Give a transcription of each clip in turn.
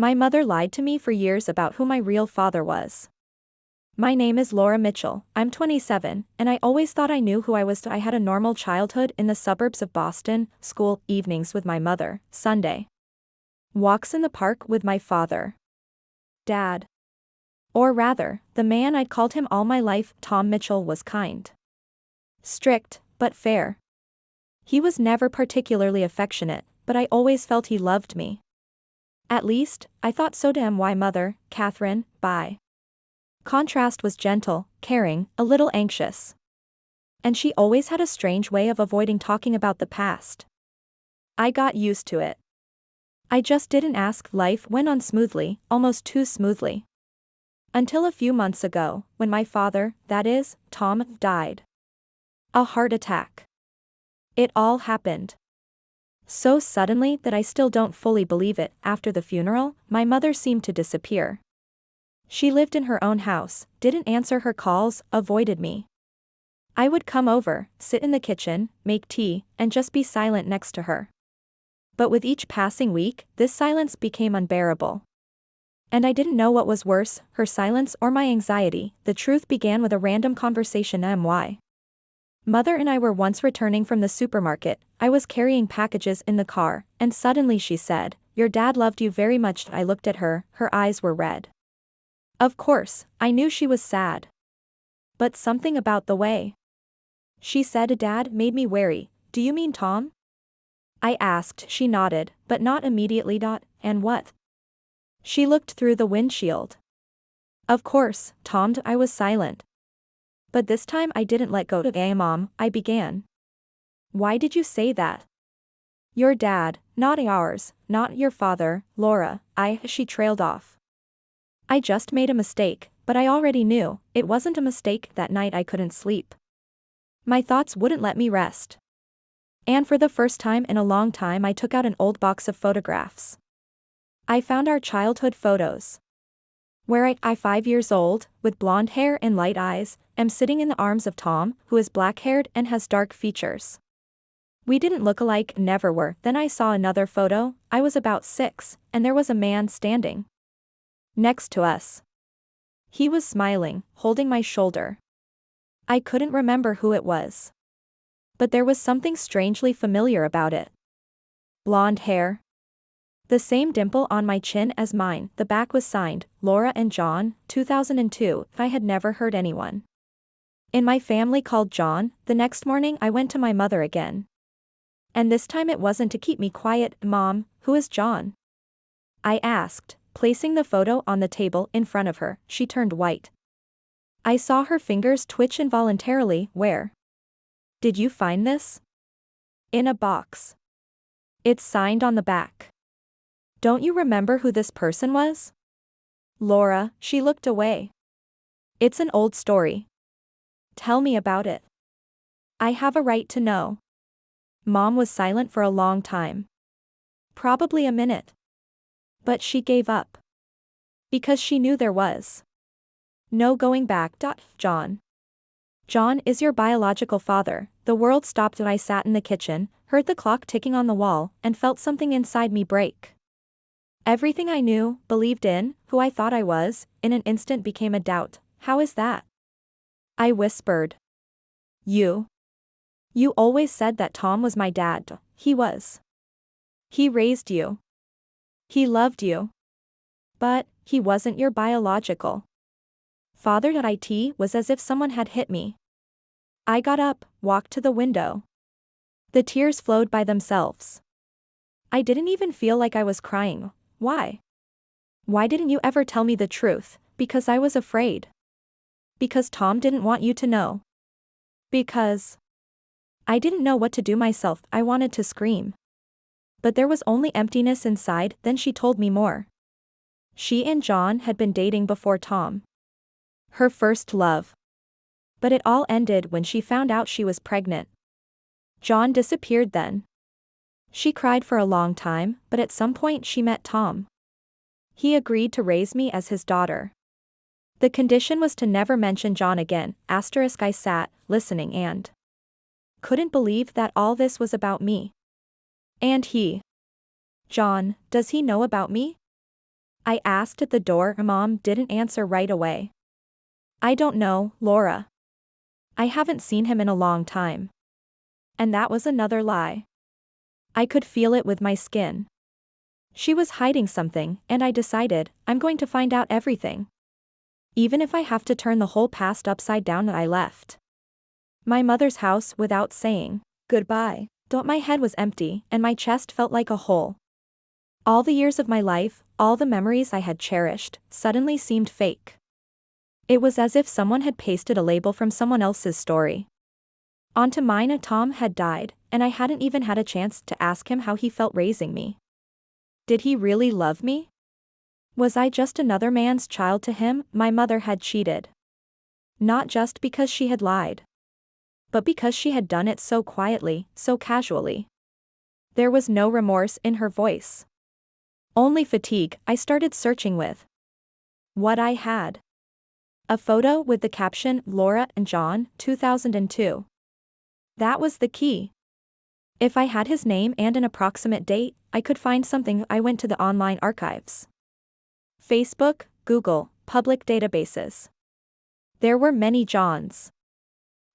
My mother lied to me for years about who my real father was. My name is Laura Mitchell, I'm 27, and I always thought I knew who I was. I had a normal childhood in the suburbs of Boston, school, evenings with my mother, Sunday. Walks in the park with my father. Dad. Or rather, the man I'd called him all my life. Tom Mitchell was kind. Strict, but fair. He was never particularly affectionate, but I always felt he loved me. At least, I thought so. To my mother, Catherine, by contrast, was gentle, caring, a little anxious. And she always had a strange way of avoiding talking about the past. I got used to it. I just didn't ask. Life went on smoothly, almost too smoothly. Until a few months ago, when my father, that is, Tom, died. A heart attack. It all happened so suddenly that I still don't fully believe it. After the funeral, my mother seemed to disappear. She lived in her own house, didn't answer her calls, avoided me. I would come over, sit in the kitchen, make tea, and just be silent next to her. But with each passing week, this silence became unbearable. And I didn't know what was worse, her silence or my anxiety. The truth began with a random conversation. Mother and I were once returning from the supermarket. I was carrying packages in the car, and suddenly she said, "Your dad loved you very much." I looked at her, her eyes were red. Of course, I knew she was sad. But something about the way she said Dad made me wary. "Do you mean Tom?" I asked. She nodded, but not immediately. "And what?" She looked through the windshield. "Of course, Tom." I was silent. But this time I didn't let go. Mom, I began. "Why did you say that?" "Your dad, not ours, not your father, Laura." She trailed off. "I just made a mistake, but I already knew it wasn't a mistake." That night I couldn't sleep. My thoughts wouldn't let me rest. And for the first time in a long time I took out an old box of photographs. I found our childhood photos. Where I, 5 years old, with blonde hair and light eyes, am sitting in the arms of Tom, who is black-haired and has dark features. We didn't look alike, never were. Then I saw another photo. I was about 6, and there was a man standing next to us. He was smiling, holding my shoulder. I couldn't remember who it was. But there was something strangely familiar about it. Blonde hair. The same dimple on my chin as mine. The back was signed, Laura and John, 2002. I had never heard anyone in my family called John. The next morning I went to my mother again. And this time it wasn't to keep me quiet. "Mom, who is John?" I asked, placing the photo on the table in front of her. She turned white. I saw her fingers twitch involuntarily. "Where did you find this?" "In a box. It's signed on the back." "Don't you remember who this person was?" "Laura." She looked away. "It's an old story. Tell me about it. I have a right to know." Mom was silent for a long time. Probably a minute. But she gave up. Because she knew there was no going back. "John. John is your biological father." The world stopped and I sat in the kitchen, heard the clock ticking on the wall, and felt something inside me break. Everything I knew, believed in, who I thought I was, in an instant became a doubt. "How is that?" I whispered. You always said that Tom was my dad." "He was. He raised you. He loved you. But he wasn't your biological father." It was as if someone had hit me. I got up, walked to the window. The tears flowed by themselves. I didn't even feel like I was crying. "Why? Why didn't you ever tell me the truth?" "Because I was afraid. Because Tom didn't want you to know. Because I didn't know what to do myself." I wanted to scream. But there was only emptiness inside. Then she told me more. She and John had been dating before Tom. Her first love. But it all ended when she found out she was pregnant. John disappeared then. She cried for a long time, but at some point she met Tom. He agreed to raise me as his daughter. The condition was to never mention John again. I sat, listening and couldn't believe that all this was about me. And he. John, does he know about me? I asked at the door. Mom didn't answer right away. I don't know, Laura. I haven't seen him in a long time. And that was another lie. I could feel it with my skin. She was hiding something, and I decided, I'm going to find out everything. Even if I have to turn the whole past upside down. I left my mother's house without saying goodbye. My head was empty, and my chest felt like a hole. All the years of my life, all the memories I had cherished, suddenly seemed fake. It was as if someone had pasted a label from someone else's story onto mine. Tom had died, and I hadn't even had a chance to ask him how he felt raising me. Did he really love me? Was I just another man's child to him? My mother had cheated. Not just because she had lied, but because she had done it so quietly, so casually. There was no remorse in her voice. Only fatigue. I started searching with what I had. A photo with the caption, Laura and John, 2002. That was the key. If I had his name and an approximate date, I could find something. I went to the online archives. Facebook, Google, public databases. There were many Johns.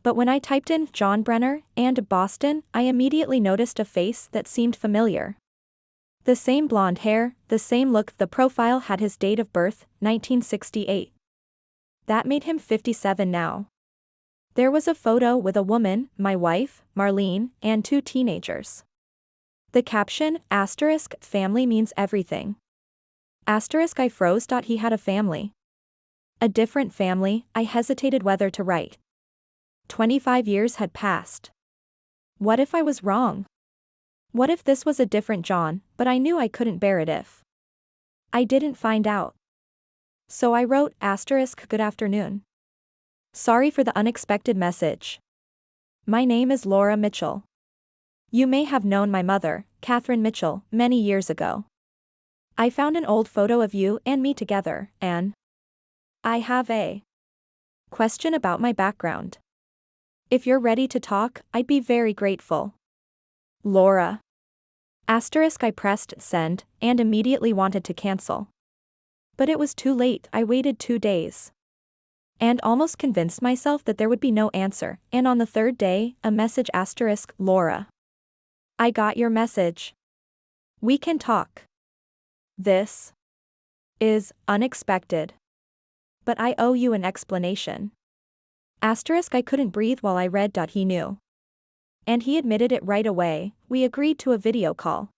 But when I typed in John Brenner and Boston, I immediately noticed a face that seemed familiar. The same blonde hair, the same look. The profile had his date of birth, 1968. That made him 57 now. There was a photo with a woman, my wife, Marlene, and 2 teenagers. The caption, asterisk, family means everything. Asterisk, I froze. He had a family. A different family. I hesitated whether to write. 25 years had passed. What if I was wrong? What if this was a different John? But I knew I couldn't bear it if I didn't find out. So I wrote, asterisk, good afternoon. Sorry for the unexpected message. My name is Laura Mitchell. You may have known my mother, Catherine Mitchell, many years ago. I found an old photo of you and me together, and I have a question about my background. If you're ready to talk, I'd be very grateful. Laura. Asterisk, I pressed send, and immediately wanted to cancel. But it was too late. I waited 2 days. And almost convinced myself that there would be no answer, and on the 3rd day, a message, asterisk, Laura. I got your message. We can talk. This is unexpected. But I owe you an explanation. Asterisk, I couldn't breathe while I read. He knew. And he admitted it right away. We agreed to a video call.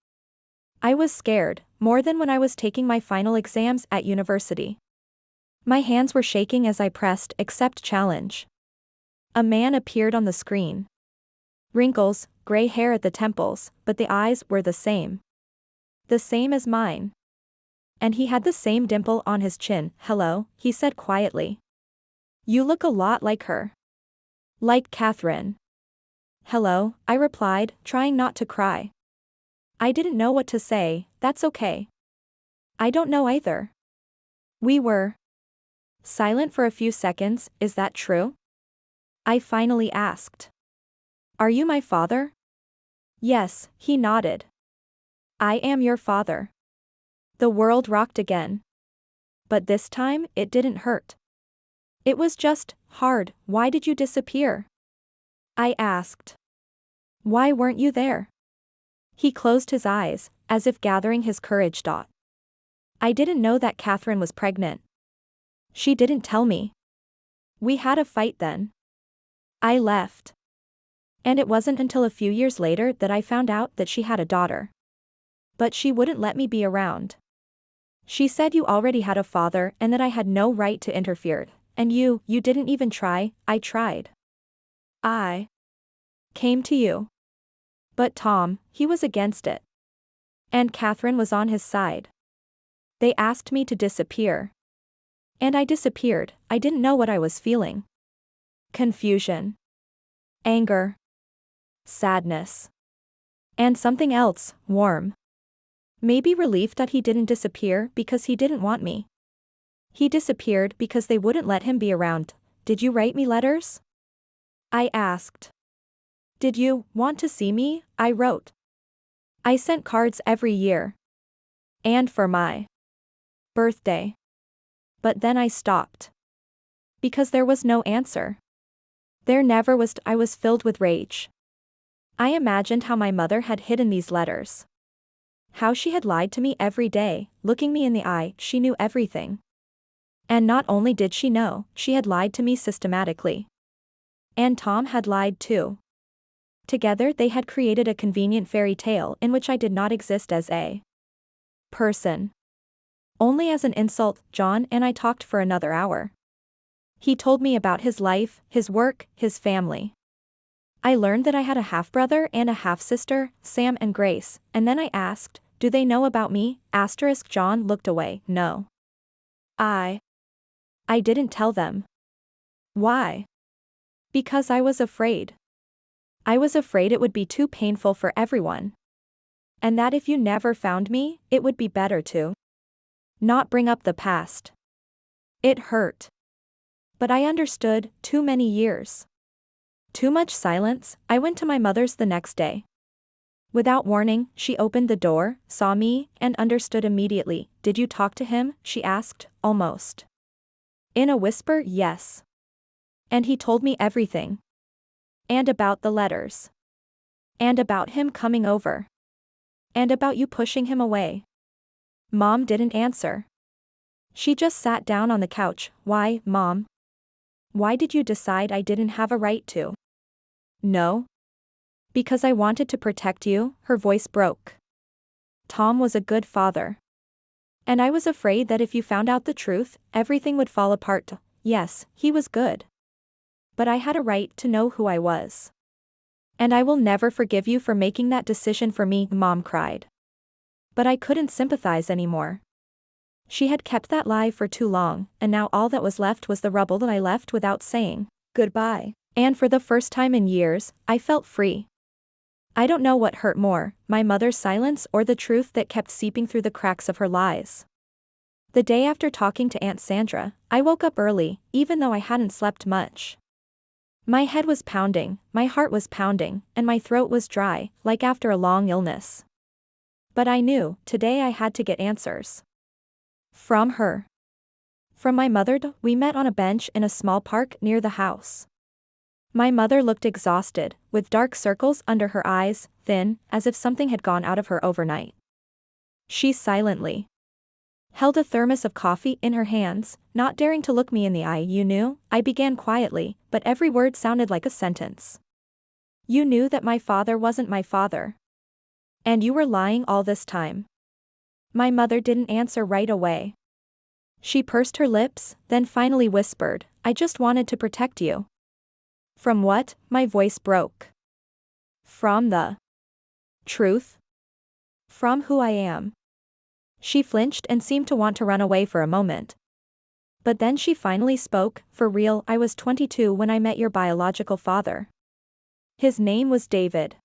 I was scared, more than when I was taking my final exams at university. My hands were shaking as I pressed accept challenge. A man appeared on the screen. Wrinkles, gray hair at the temples, but the eyes were the same. The same as mine. And he had the same dimple on his chin. Hello, he said quietly. You look a lot like her. Like Catherine. Hello, I replied, trying not to cry. I didn't know what to say. That's okay. I don't know either. We were silent for a few seconds. Is that true? I finally asked. Are you my father? Yes, he nodded. I am your father. The world rocked again. But this time, it didn't hurt. It was just hard. Why did you disappear? I asked. Why weren't you there? He closed his eyes, as if gathering his courage. I didn't know that Catherine was pregnant. She didn't tell me. We had a fight then. I left. And it wasn't until a few years later that I found out that she had a daughter. But she wouldn't let me be around. She said you already had a father and that I had no right to interfere. And you didn't even try. I tried. I came to you. But Tom, he was against it. And Catherine was on his side. They asked me to disappear. And I disappeared. I didn't know what I was feeling. Confusion. Anger. Sadness. And something else, warm. Maybe relief that he didn't disappear because he didn't want me. He disappeared because they wouldn't let him be around. Did you write me letters? I asked. Did you want to see me? I wrote. I sent cards every year. And for my Birthday. But then I stopped. Because there was no answer. There never was. I was filled with rage. I imagined how my mother had hidden these letters. How she had lied to me every day, looking me in the eye. She knew everything. And not only did she know, she had lied to me systematically. And Tom had lied too. Together they had created a convenient fairy tale in which I did not exist as a person. Only as an insult. John and I talked for another hour. He told me about his life, his work, his family. I learned that I had a half-brother and a half-sister, Sam and Grace, and then I asked, do they know about me? John looked away. No. I didn't tell them. Why? Because I was afraid. I was afraid it would be too painful for everyone. And that if you never found me, it would be better to not bring up the past. It hurt. But I understood. Too many years. Too much silence. I went to my mother's the next day. Without warning, she opened the door, saw me, and understood immediately. Did you talk to him? She asked, almost in a whisper. Yes. And he told me everything. And about the letters. And about him coming over. And about you pushing him away. Mom didn't answer. She just sat down on the couch. Why, Mom? Why did you decide I didn't have a right to? No. Because I wanted to protect you. Her voice broke. Tom was a good father. And I was afraid that if you found out the truth, everything would fall apart. Yes, he was good. But I had a right to know who I was. And I will never forgive you for making that decision for me, Mom cried. But I couldn't sympathize anymore. She had kept that lie for too long, and now all that was left was the rubble that I left without saying goodbye. And for the first time in years, I felt free. I don't know what hurt more, my mother's silence or the truth that kept seeping through the cracks of her lies. The day after talking to Aunt Sandra, I woke up early, even though I hadn't slept much. My head was pounding, my heart was pounding, and my throat was dry, like after a long illness. But I knew, today I had to get answers. From her. From my mother. We met on a bench in a small park near the house. My mother looked exhausted, with dark circles under her eyes, thin, as if something had gone out of her overnight. She silently held a thermos of coffee in her hands, not daring to look me in the eye. You knew, I began quietly, but every word sounded like a sentence. You knew that my father wasn't my father. And you were lying all this time. My mother didn't answer right away. She pursed her lips, then finally whispered, I just wanted to protect you. From what? My voice broke. From the truth? From who I am. She flinched and seemed to want to run away for a moment. But then she finally spoke, for real, I was 22 when I met your biological father. His name was David.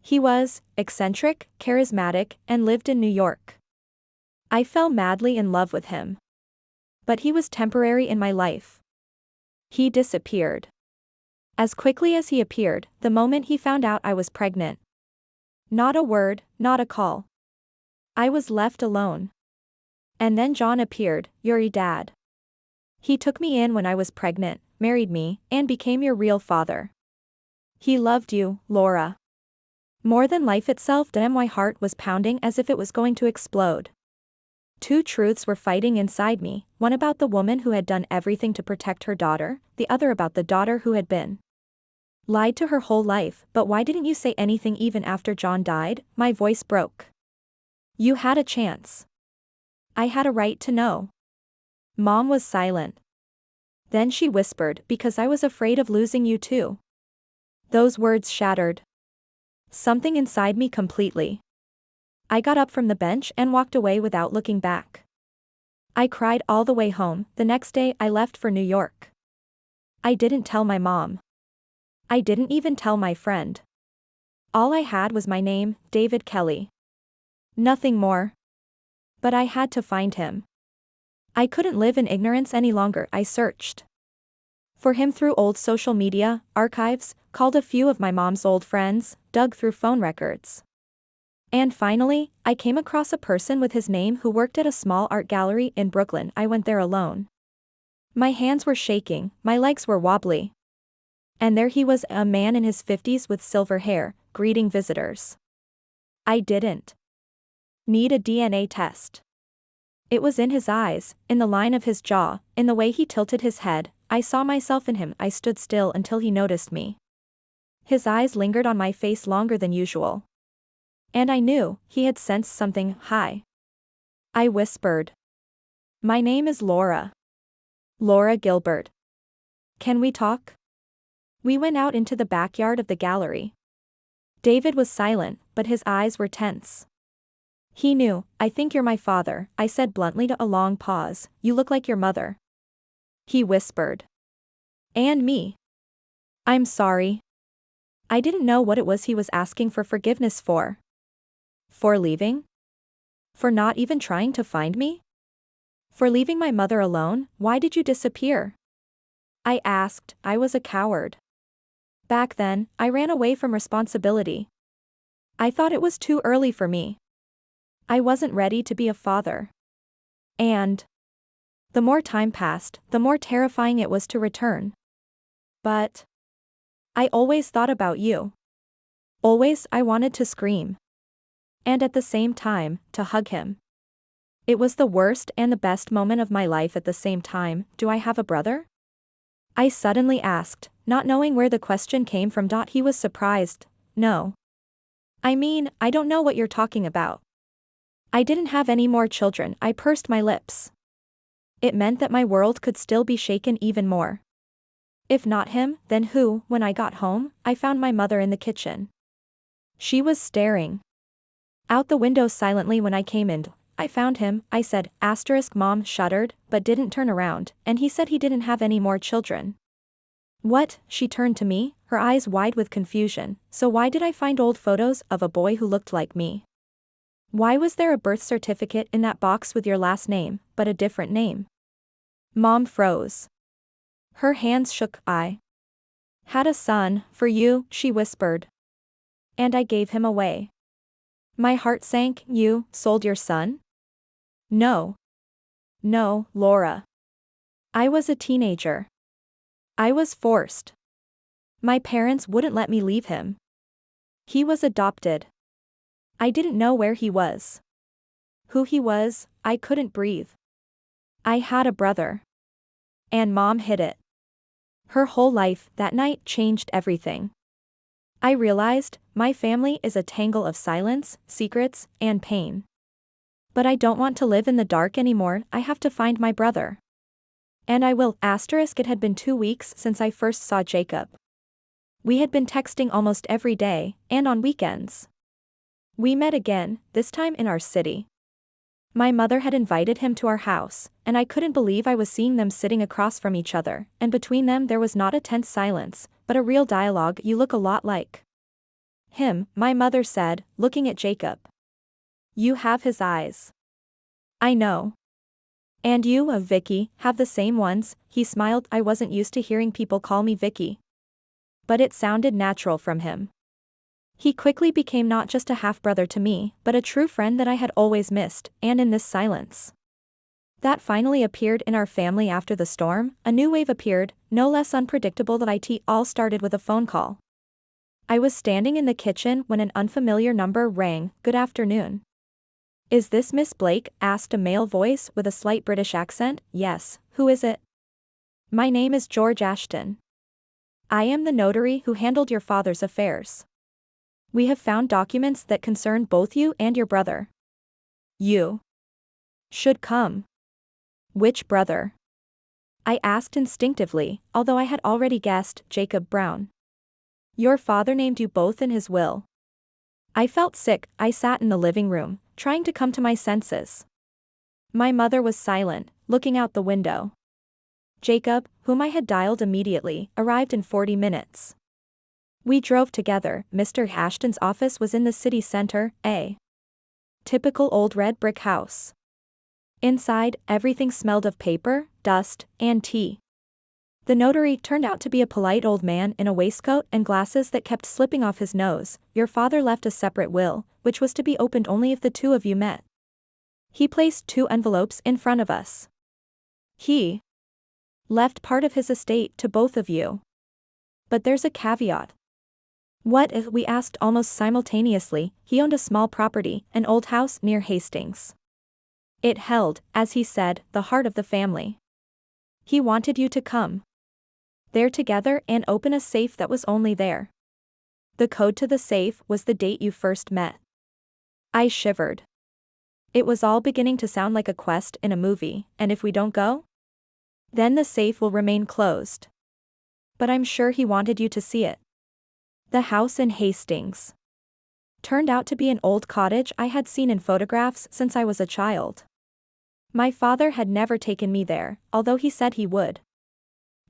He was eccentric, charismatic, and lived in New York. I fell madly in love with him. But he was temporary in my life. He disappeared. As quickly as he appeared, the moment he found out I was pregnant. Not a word, not a call. I was left alone. And then John appeared, your dad. He took me in when I was pregnant, married me, and became your real father. He loved you, Laura. More than life itself. My heart was pounding as if it was going to explode. Two truths were fighting inside me, one about the woman who had done everything to protect her daughter, the other about the daughter who had been lied to her whole life. But why didn't you say anything even after John died? My voice broke. You had a chance. I had a right to know. Mom was silent. Then she whispered, because I was afraid of losing you too. Those words shattered something inside me completely. I got up from the bench and walked away without looking back. I cried all the way home. The next day I left for New York. I didn't tell my mom. I didn't even tell my friend. All I had was my name, David Kelly. Nothing more. But I had to find him. I couldn't live in ignorance any longer. I searched for him through old social media, archives, called a few of my mom's old friends, dug through phone records. And finally, I came across a person with his name who worked at a small art gallery in Brooklyn. I went there alone. My hands were shaking, my legs were wobbly. And there he was, a man in his 50s with silver hair, greeting visitors. I didn't need a DNA test. It was in his eyes, in the line of his jaw, in the way he tilted his head. I saw myself in him. I stood still until he noticed me. His eyes lingered on my face longer than usual. And I knew, he had sensed something. Hi. I whispered. My name is Laura. Laura Gilbert. Can we talk? We went out into the backyard of the gallery. David was silent, but his eyes were tense. He knew. I think you're my father, I said bluntly to a long pause. You look like your mother. He whispered. And me. I'm sorry. I didn't know what it was he was asking for forgiveness for. For leaving? For not even trying to find me? For leaving my mother alone? Why did you disappear? I asked. I was a coward. Back then, I ran away from responsibility. I thought it was too early for me. I wasn't ready to be a father. And the more time passed, the more terrifying it was to return. But I always thought about you. Always. I wanted to scream. And at the same time, to hug him. It was the worst and the best moment of my life at the same time. Do I have a brother? I suddenly asked, not knowing where the question came from. He was surprised. No. I mean, I don't know what you're talking about. I didn't have any more children. I pursed my lips. It meant that my world could still be shaken even more. If not him, then who? When I got home, I found my mother in the kitchen. She was staring out the window silently when I came in. I found him, I said. Mom shuddered, but didn't turn around, and he said he didn't have any more children. What? She turned to me, her eyes wide with confusion. So why did I find old photos of a boy who looked like me? Why was there a birth certificate in that box with your last name, but a different name? Mom froze. Her hands shook. I had a son, for you, she whispered. And I gave him away. My heart sank. You sold your son? No. No, Laura. I was a teenager. I was forced. My parents wouldn't let me leave him. He was adopted. I didn't know where he was. Who he was. I couldn't breathe. I had a brother. And Mom hid it. Her whole life, that night, changed everything. I realized, my family is a tangle of silence, secrets, and pain. But I don't want to live in the dark anymore. I have to find my brother. And I will. It had been 2 weeks since I first saw Jacob. We had been texting almost every day, and on weekends. We met again, this time in our city. My mother had invited him to our house, and I couldn't believe I was seeing them sitting across from each other, and between them there was not a tense silence, but a real dialogue. You look a lot like him, my mother said, looking at Jacob. You have his eyes. I know. And you, Vicky, have the same ones. He smiled. I wasn't used to hearing people call me Vicky. But it sounded natural from him. He quickly became not just a half-brother to me, but a true friend that I had always missed, and in this silence that finally appeared in our family after the storm, a new wave appeared, no less unpredictable. That it all started with a phone call. I was standing in the kitchen when an unfamiliar number rang. Good afternoon. Is this Miss Blake? Asked a male voice with a slight British accent. Yes, who is it? My name is George Ashton. I am the notary who handled your father's affairs. We have found documents that concern both you and your brother. You should come. Which brother? I asked instinctively, although I had already guessed. Jacob Brown. Your father named you both in his will. I felt sick. I sat in the living room, trying to come to my senses. My mother was silent, looking out the window. Jacob, whom I had dialed immediately, arrived in 40 minutes. We drove together. Mr. Ashton's office was in the city center, a typical old red brick house. Inside, everything smelled of paper, dust, and tea. The notary turned out to be a polite old man in a waistcoat and glasses that kept slipping off his nose. Your father left a separate will, which was to be opened only if the two of you met. He placed 2 envelopes in front of us. He left part of his estate to both of you. But there's a caveat. What if, we asked almost simultaneously. He owned a small property, an old house near Hastings. It held, as he said, the heart of the family. He wanted you to come there together and open a safe that was only there. The code to the safe was the date you first met. I shivered. It was all beginning to sound like a quest in a movie, and if we don't go, then the safe will remain closed. But I'm sure he wanted you to see it. The house in Hastings turned out to be an old cottage I had seen in photographs since I was a child. My father had never taken me there, although he said he would.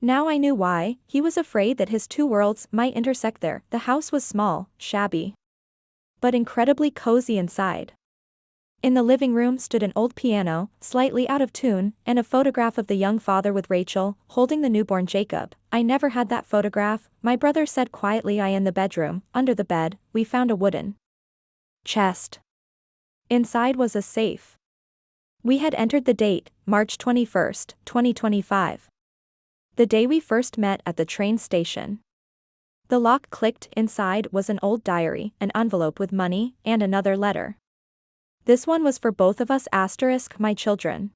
Now I knew why. He was afraid that his 2 worlds might intersect there. The house was small, shabby, but incredibly cozy inside. In the living room stood an old piano, slightly out of tune, and a photograph of the young father with Rachel, holding the newborn Jacob. I never had that photograph, my brother said quietly. In the bedroom, under the bed, we found a wooden chest. Inside was a safe. We had entered the date, March 21st, 2025. The day we first met at the train station. The lock clicked. Inside was an old diary, an envelope with money, and another letter. This one was for both of us, my children.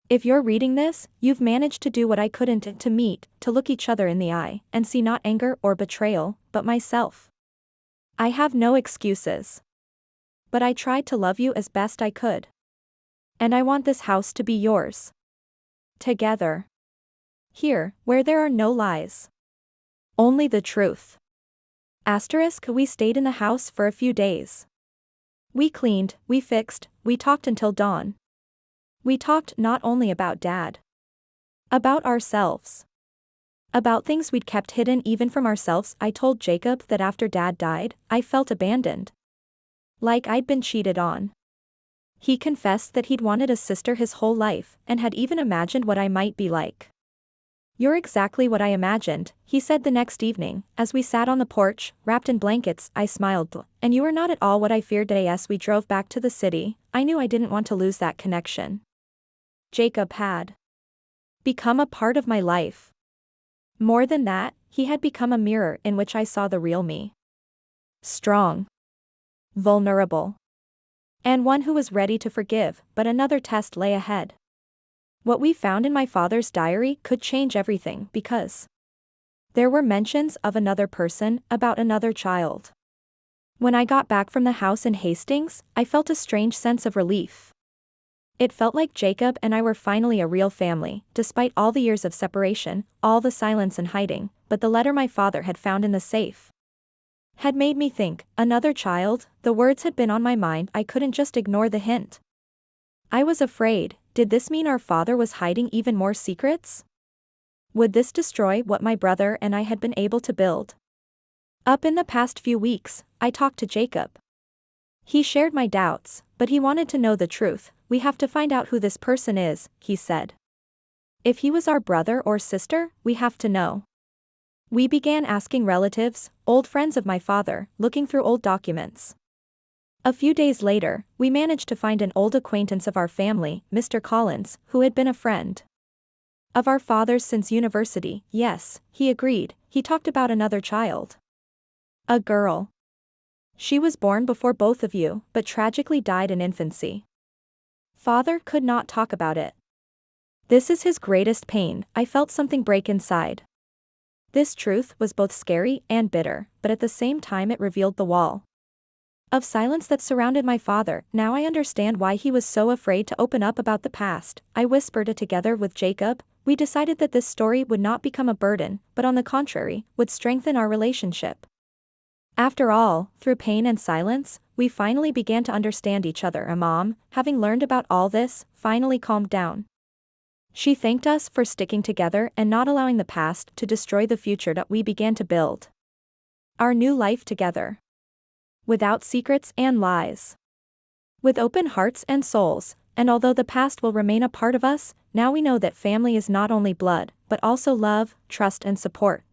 If you're reading this, you've managed to do what I couldn't, to meet, to look each other in the eye, and see not anger or betrayal, but myself. I have no excuses. But I tried to love you as best I could. And I want this house to be yours. Together. Here, where there are no lies. Only the truth. We stayed in the house for a few days. We cleaned, we fixed, we talked until dawn. We talked not only about Dad. About ourselves. About things we'd kept hidden even from ourselves. I told Jacob that after Dad died, I felt abandoned. Like I'd been cheated on. He confessed that he'd wanted a sister his whole life, and had even imagined what I might be like. You're exactly what I imagined, he said the next evening, as we sat on the porch, wrapped in blankets. I smiled. And you were not at all what I feared. As we drove back to the city, I knew I didn't want to lose that connection. Jacob had become a part of my life. More than that, he had become a mirror in which I saw the real me. Strong. Vulnerable. And one who was ready to forgive, but another test lay ahead. What we found in my father's diary could change everything, because there were mentions of another person, about another child. When I got back from the house in Hastings, I felt a strange sense of relief. It felt like Jacob and I were finally a real family, despite all the years of separation, all the silence and hiding. But the letter my father had found in the safe had made me think. Another child. The words had been on my mind. I couldn't just ignore the hint. I was afraid. Did this mean our father was hiding even more secrets? Would this destroy what my brother and I had been able to build up in the past few weeks? I talked to Jacob. He shared my doubts, but he wanted to know the truth. We have to find out who this person is, he said. If he was our brother or sister, we have to know. We began asking relatives, old friends of my father, looking through old documents. A few days later, we managed to find an old acquaintance of our family, Mr. Collins, who had been a friend of our father's since university. Yes, he agreed. He talked about another child. A girl. She was born before both of you, but tragically died in infancy. Father could not talk about it. This is his greatest pain. I felt something break inside. This truth was both scary and bitter, but at the same time it revealed the wall of silence that surrounded my father. Now I understand why he was so afraid to open up about the past. I whispered it together with Jacob. We decided that this story would not become a burden, but on the contrary, would strengthen our relationship. After all, through pain and silence, we finally began to understand each other. Mom, having learned about all this, finally calmed down. She thanked us for sticking together and not allowing the past to destroy the future that we began to build. Our new life together. Without secrets and lies. With open hearts and souls. And although the past will remain a part of us, now we know that family is not only blood, but also love, trust and support.